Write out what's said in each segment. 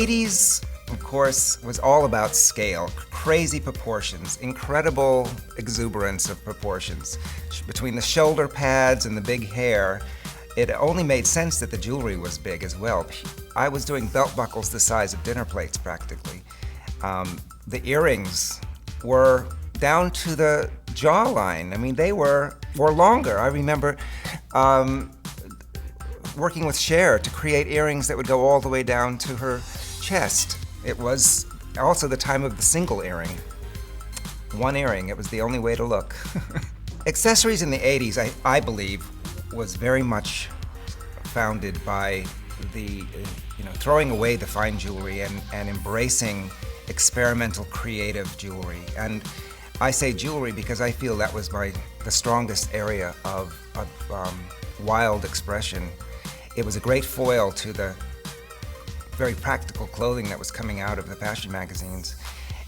80s, of course, was all about scale, crazy proportions, incredible exuberance of proportions. Between the shoulder pads and the big hair, it only made sense that the jewelry was big as well. I was doing belt buckles the size of dinner plates practically. The earrings were down to the jawline. I mean, they were longer. I remember working with Cher to create earrings that would go all the way down to her chest. It was also the time of the single earring. One earring, it was the only way to look. Accessories in the 80s, I believe, was very much founded by the, throwing away the fine jewelry and embracing experimental, creative jewelry. And I say jewelry because I feel that was the strongest area of wild expression. It was a great foil to the very practical clothing that was coming out of the fashion magazines.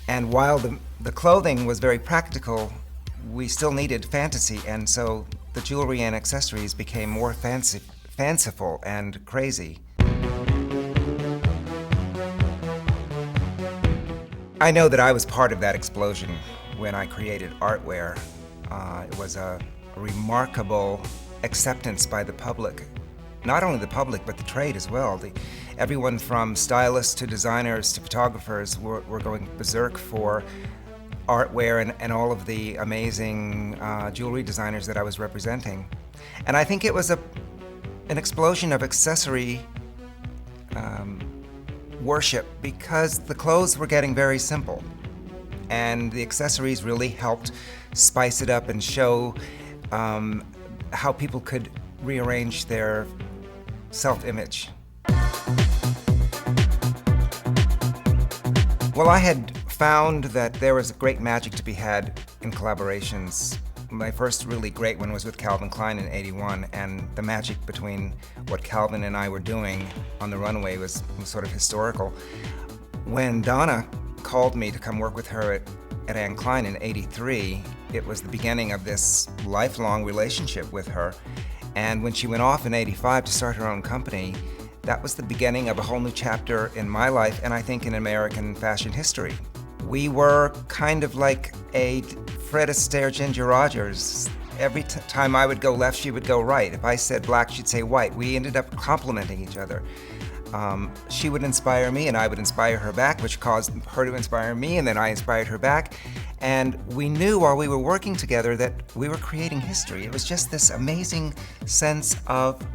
And while the clothing was very practical, we still needed fantasy, and so the jewelry and accessories became more fanciful and crazy. I know that I was part of that explosion when I created artware. It was a remarkable acceptance by the public. Not only the public, but the trade as well. Everyone from stylists to designers to photographers were going berserk for artware and all of the amazing jewelry designers that I was representing. And I think it was an explosion of accessory worship because the clothes were getting very simple. And the accessories really helped spice it up and show how people could rearrange their self-image. Well, I had found that there was great magic to be had in collaborations. My first really great one was with Calvin Klein in '81, and the magic between what Calvin and I were doing on the runway was sort of historical. When Donna called me to come work with her at Anne Klein in '83, it was the beginning of this lifelong relationship with her. And when she went off in '85 to start her own company, that was the beginning of a whole new chapter in my life, and I think in American fashion history. We were kind of like a Fred Astaire, Ginger Rogers. Every time I would go left, she would go right. If I said black, she'd say white. We ended up complementing each other. She would inspire me, and I would inspire her back, which caused her to inspire me, and then I inspired her back. And we knew while we were working together that we were creating history. It was just this amazing sense of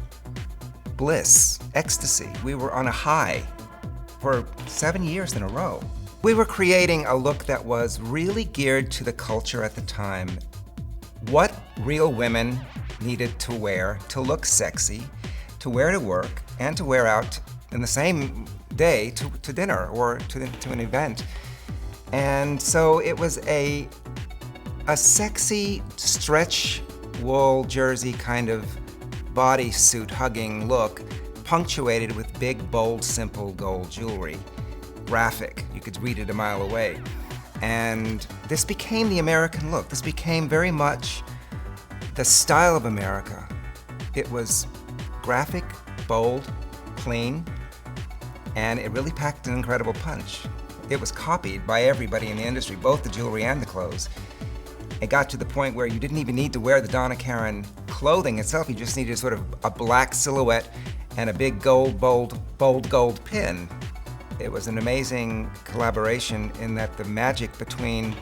bliss, ecstasy. We were on a high for 7 years in a row. We were creating a look that was really geared to the culture at the time. What real women needed to wear to look sexy, to wear to work, and to wear out in the same day to dinner or to an event. And so it was a sexy stretch wool jersey kind of bodysuit hugging look, punctuated with big, bold, simple gold jewelry. Graphic, you could read it a mile away. And this became the American look. This became very much the style of America. It was graphic, bold, clean, and it really packed an incredible punch. It was copied by everybody in the industry, both the jewelry and the clothes. It got to the point where you didn't even need to wear the Donna Karan clothing itself. You just needed sort of a black silhouette and a big bold gold pin. It was an amazing collaboration in that the magic between,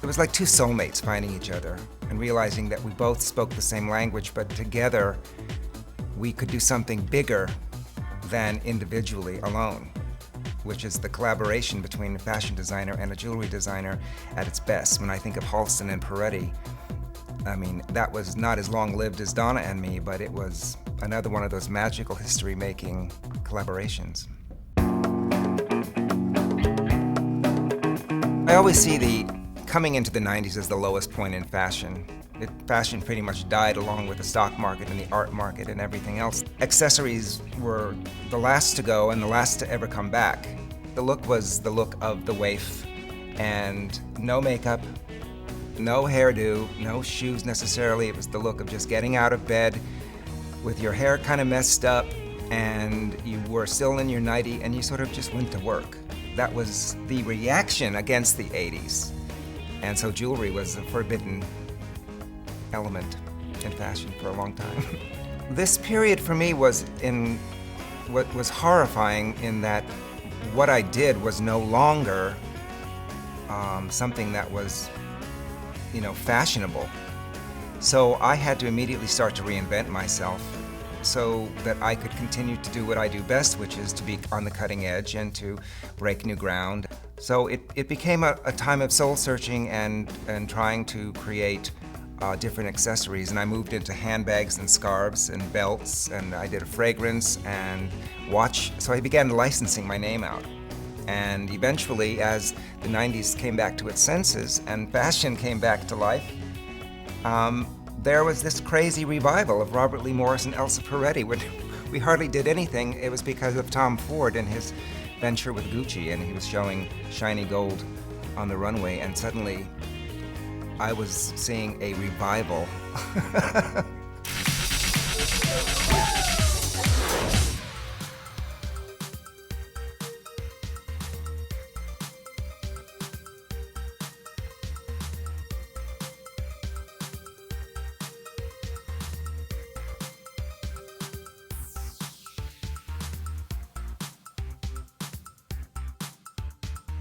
it was like two soulmates finding each other and realizing that we both spoke the same language, but together we could do something bigger than individually alone, which is the collaboration between a fashion designer and a jewelry designer at its best. When I think of Halston and Peretti, I mean, that was not as long-lived as Donna and me, but it was another one of those magical history-making collaborations. I always see coming into the 90s as the lowest point in fashion. Fashion pretty much died along with the stock market and the art market and everything else. Accessories were the last to go and the last to ever come back. The look was the look of the waif, and no makeup, no hairdo, no shoes necessarily. It was the look of just getting out of bed with your hair kind of messed up and you were still in your nightie and you sort of just went to work. That was the reaction against the 80s. And so jewelry was a forbidden element in fashion for a long time. This period for me was horrifying in that what I did was no longer something that was, fashionable. So I had to immediately start to reinvent myself so that I could continue to do what I do best, which is to be on the cutting edge and to break new ground. So it became a time of soul searching and trying to create different accessories. And I moved into handbags and scarves and belts, and I did a fragrance and watch. So I began licensing my name out. And eventually, as the 90s came back to its senses and fashion came back to life, there was this crazy revival of Robert Lee Morris and Elsa Peretti. When we hardly did anything, it was because of Tom Ford and his venture with Gucci, and he was showing shiny gold on the runway, and suddenly I was seeing a revival